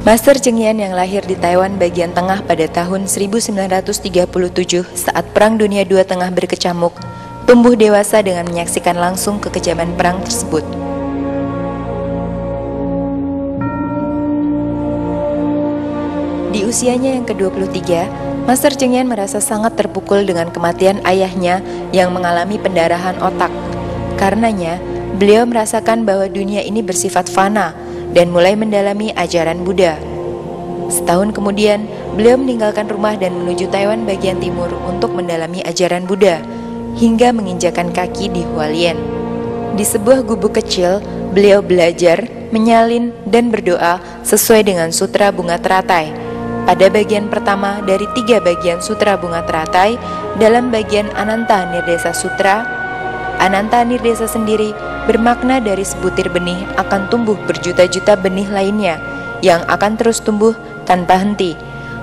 Master Cheng Yen yang lahir di Taiwan bagian tengah pada tahun 1937 saat Perang Dunia II tengah berkecamuk, tumbuh dewasa dengan menyaksikan langsung kekejaman perang tersebut. Di usianya yang ke-23, Master Cheng Yen merasa sangat terpukul dengan kematian ayahnya yang mengalami pendarahan otak. Karenanya, beliau merasakan bahwa dunia ini bersifat fana dan mulai mendalami ajaran Buddha. Setahun kemudian, beliau meninggalkan rumah dan menuju Taiwan bagian timur untuk mendalami ajaran Buddha, hingga menginjakan kaki di Hualien. Di sebuah gubuk kecil, beliau belajar, menyalin, dan berdoa sesuai dengan Sutra Bunga Teratai. Pada bagian pertama dari 3 bagian Sutra Bunga Teratai, dalam bagian Ananta Nirdesa Sutra, Ananta Nirdesa sendiri bermakna dari sebutir benih akan tumbuh berjuta-juta benih lainnya yang akan terus tumbuh tanpa henti.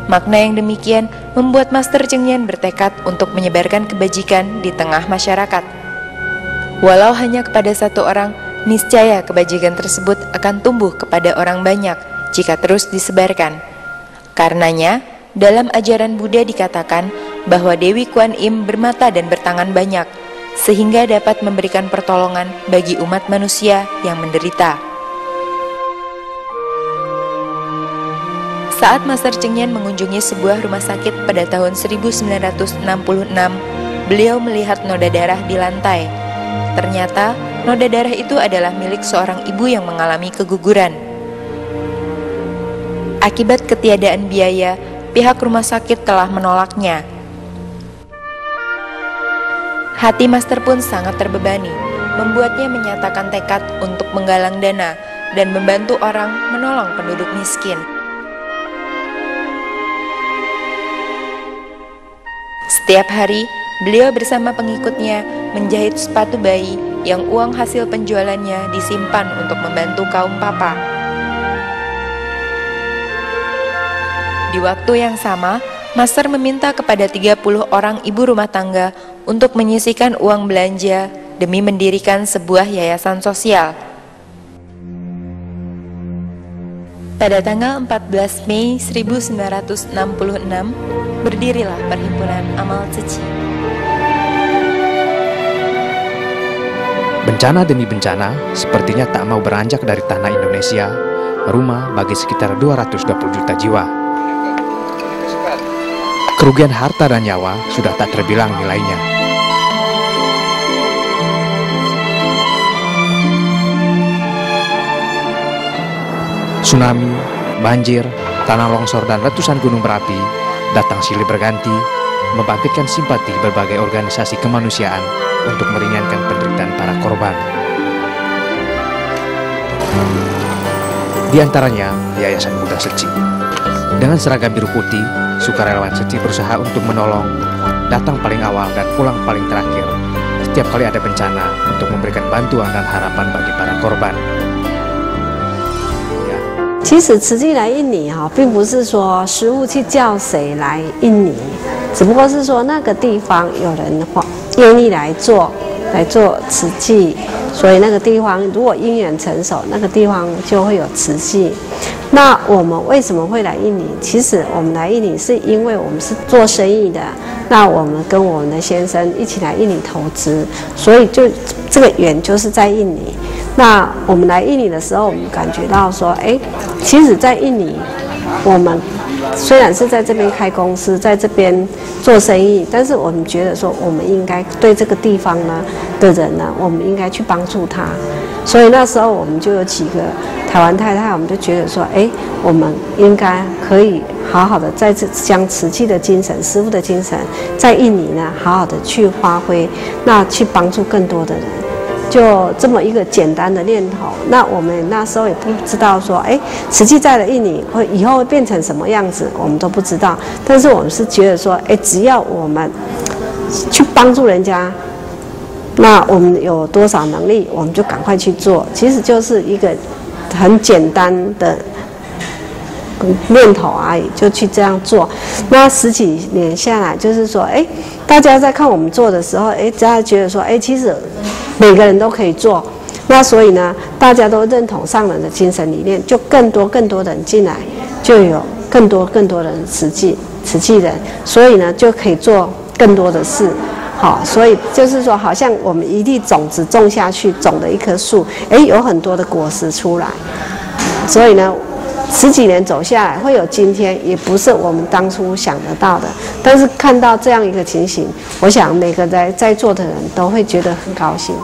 Makna yang demikian membuat Master Cheng Yen bertekad untuk menyebarkan kebajikan di tengah masyarakat. Walau hanya kepada satu orang, niscaya kebajikan tersebut akan tumbuh kepada orang banyak jika terus disebarkan. Karenanya, dalam ajaran Buddha dikatakan bahwa Dewi Kuan Im bermata dan bertangan banyak, sehingga dapat memberikan pertolongan bagi umat manusia yang menderita. Saat Master Cheng Yen mengunjungi sebuah rumah sakit pada tahun 1966, beliau melihat noda darah di lantai. Ternyata, noda darah itu adalah milik seorang ibu yang mengalami keguguran. Akibat ketiadaan biaya, pihak rumah sakit telah menolaknya. Hati Master pun sangat terbebani, membuatnya menyatakan tekad untuk menggalang dana dan membantu orang menolong penduduk miskin. Setiap hari, beliau bersama pengikutnya menjahit sepatu bayi yang uang hasil penjualannya disimpan untuk membantu kaum papa. Di waktu yang sama, Master meminta kepada 30 orang ibu rumah tangga untuk menyisihkan uang belanja demi mendirikan sebuah yayasan sosial. Pada tanggal 14 Mei 1966, berdirilah Perhimpunan Amal Tzu Chi. Bencana demi bencana sepertinya tak mau beranjak dari tanah Indonesia, rumah bagi sekitar 220 juta jiwa. Kerugian harta dan nyawa sudah tak terbilang nilainya. Tsunami, banjir, tanah longsor, dan letusan gunung berapi datang silih berganti, membangkitkan simpati berbagai organisasi kemanusiaan untuk meringankan penderitaan para korban. Di antaranya, Yayasan Buddha Tzu Chi. Dengan seragam biru putih, sukarelawan Tzu Chi berusaha untuk menolong, datang paling awal dan pulang paling terakhir. Setiap kali ada bencana untuk memberikan bantuan dan harapan bagi para korban. 其实慈济来印尼并不是说师父去叫谁来印尼，只不过是说那个地方有人愿意来做慈济，所以那个地方如果因缘成熟，那个地方就会有慈济。那我们为什么会来印尼？其实我们来印尼是因为我们是做生意的，那我们跟我们的先生一起来印尼投资，所以就这个缘就是在印尼。那我们来印尼的时候，我们感觉到说，其实，在印尼，我们虽然是在这边开公司，在这边做生意，但是我们觉得说，我们应该对这个地方的人呢，我们应该去帮助他。所以那时候我们就有几个台湾太太，我们就觉得说，我们应该可以好好的在这将慈济的精神、师父的精神，在印尼呢，好好的去发挥，那去帮助更多的人。就这么一个简单的念头，那我们那时候也不知道说，慈济在了印尼以后会变成什么样子，我们都不知道。但是我们是觉得说，只要我们去帮助人家，那我们有多少能力，我们就赶快去做。其实就是一个很简单的念头而已，就去这样做。那10几年下来，就是说，大家在看我们做的时候，大家觉得说，其实每个人都可以做。那所以呢，大家都认同上人的精神理念，就更多的人进来。就有更多的慈济人，所以呢就可以做更多的事。好，所以就是说，好像我们一粒种子种下去，种的一棵树，有很多的果实出来。所以呢，10几年走下来，会有今天，也不是我们当初想得到的。但是看到这样一个情形，我想每个在座的人都会觉得很高兴。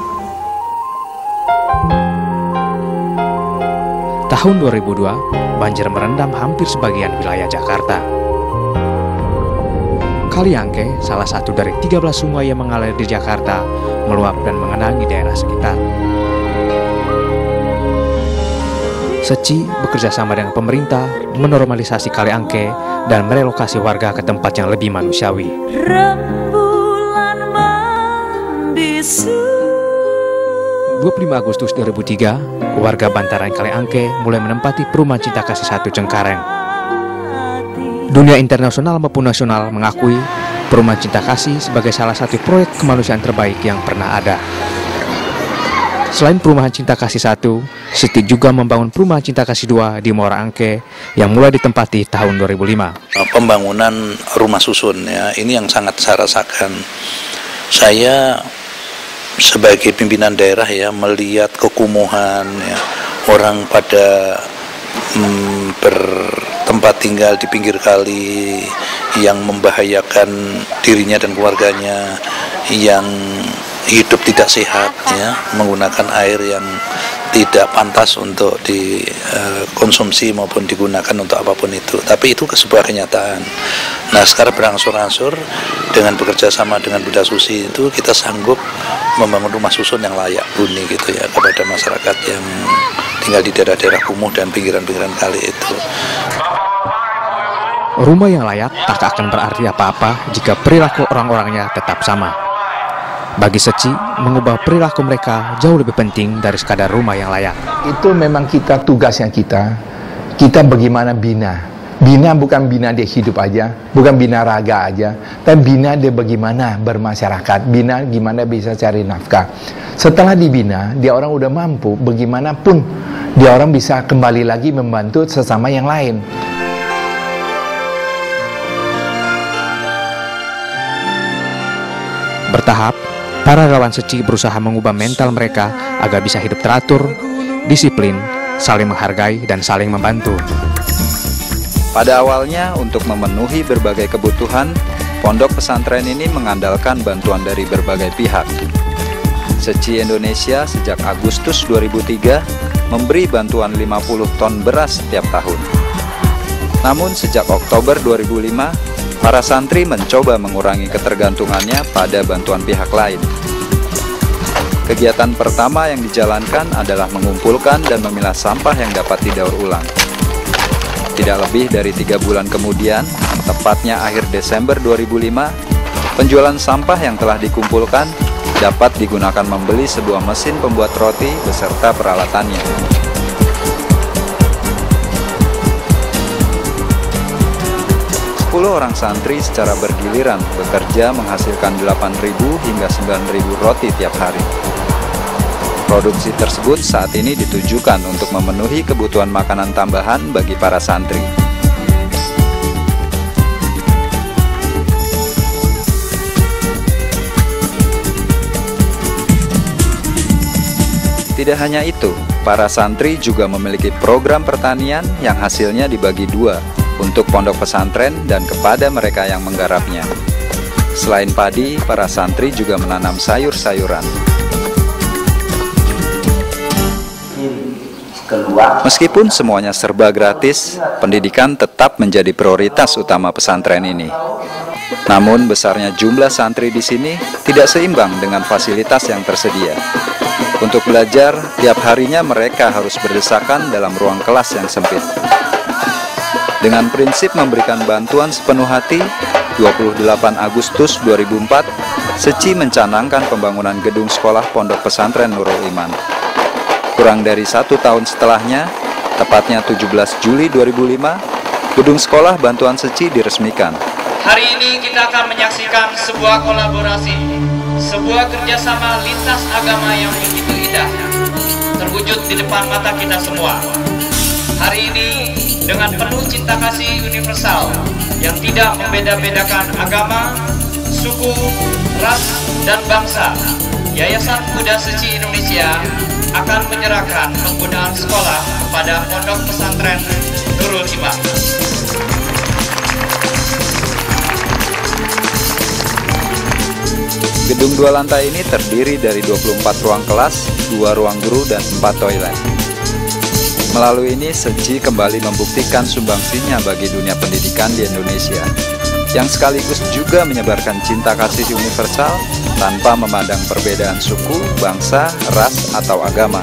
Tahun 2002, banjir merendam hampir sebagian wilayah Jakarta. Kali Angke, salah satu dari 13 sungai yang mengalir di Jakarta, meluap dan mengenangi daerah sekitar. Seci bekerja sama dengan pemerintah menormalisasi Kali Angke dan merelokasi warga ke tempat yang lebih manusiawi. Rembulan membisu. 25 Agustus 2003, warga bantaran Kali Angke mulai menempati perumahan Cinta Kasih 1 Cengkareng. Dunia internasional maupun nasional mengakui perumahan Cinta Kasih sebagai salah satu proyek kemanusiaan terbaik yang pernah ada. Selain perumahan Cinta Kasih 1, Siti juga membangun perumahan Cinta Kasih 2 di Muara Angke yang mulai ditempati tahun 2005. Pembangunan rumah susun ya, ini yang sangat saya rasakan. Saya sebagai pimpinan daerah ya melihat kekumuhan ya, orang pada bertempat tinggal di pinggir kali yang membahayakan dirinya dan keluarganya, yang hidup tidak sehat ya, menggunakan air yang tidak pantas untuk dikonsumsi maupun digunakan untuk apapun itu. Tapi itu sebuah kenyataan. Nah, sekarang berangsur-angsur dengan bekerja sama dengan Bunda Susi itu kita sanggup membangun rumah susun yang layak huni gitu ya kepada masyarakat yang tinggal di daerah-daerah kumuh dan pinggiran-pinggiran kali itu. Rumah yang layak tak akan berarti apa-apa jika perilaku orang-orangnya tetap sama. Bagi Seci, mengubah perilaku mereka jauh lebih penting dari sekadar rumah yang layak. Itu memang tugasnya kita bagaimana bina. Bina bukan bina dia hidup aja, bukan bina raga aja, tapi bina dia bagaimana bermasyarakat, bina gimana bisa cari nafkah. Setelah dibina, dia orang udah mampu, bagaimanapun dia orang bisa kembali lagi membantu sesama yang lain. Bertahap, para relawan Seci berusaha mengubah mental mereka agar bisa hidup teratur, disiplin, saling menghargai, dan saling membantu. Pada awalnya, untuk memenuhi berbagai kebutuhan, pondok pesantren ini mengandalkan bantuan dari berbagai pihak. Seci Indonesia sejak Agustus 2003 memberi bantuan 50 ton beras setiap tahun. Namun sejak Oktober 2005, para santri mencoba mengurangi ketergantungannya pada bantuan pihak lain. Kegiatan pertama yang dijalankan adalah mengumpulkan dan memilah sampah yang dapat didaur ulang. Tidak lebih dari 3 bulan kemudian, tepatnya akhir Desember 2005, penjualan sampah yang telah dikumpulkan dapat digunakan membeli sebuah mesin pembuat roti beserta peralatannya. Orang santri secara bergiliran bekerja menghasilkan 8.000 hingga 9.000 roti tiap hari. Produksi tersebut saat ini ditujukan untuk memenuhi kebutuhan makanan tambahan bagi para santri. Tidak hanya itu, para santri juga memiliki program pertanian yang hasilnya dibagi 2 untuk pondok pesantren dan kepada mereka yang menggarapnya. Selain padi, para santri juga menanam sayur-sayuran. Meskipun semuanya serba gratis, pendidikan tetap menjadi prioritas utama pesantren ini. Namun besarnya jumlah santri di sini tidak seimbang dengan fasilitas yang tersedia. Untuk belajar, tiap harinya mereka harus berdesakan dalam ruang kelas yang sempit. Dengan prinsip memberikan bantuan sepenuh hati, 28 Agustus 2004, Seci mencanangkan pembangunan gedung sekolah Pondok Pesantren Nurul Iman. Kurang dari 1 tahun setelahnya, tepatnya 17 Juli 2005, gedung sekolah bantuan Seci diresmikan. Hari ini kita akan menyaksikan sebuah kolaborasi, sebuah kerjasama lintas agama yang begitu indah, terwujud di depan mata kita semua. Hari ini, dengan penuh cinta kasih universal yang tidak membeda-bedakan agama, suku, ras, dan bangsa, Yayasan Buddha Suci Indonesia akan menyerahkan penggunaan sekolah kepada Pondok Pesantren Nurul Imam. Gedung 2 lantai ini terdiri dari 24 ruang kelas, 2 ruang guru, dan 4 toilet. Melalui ini, Seci kembali membuktikan sumbangsinya bagi dunia pendidikan di Indonesia, yang sekaligus juga menyebarkan cinta kasih universal tanpa memandang perbedaan suku, bangsa, ras, atau agama.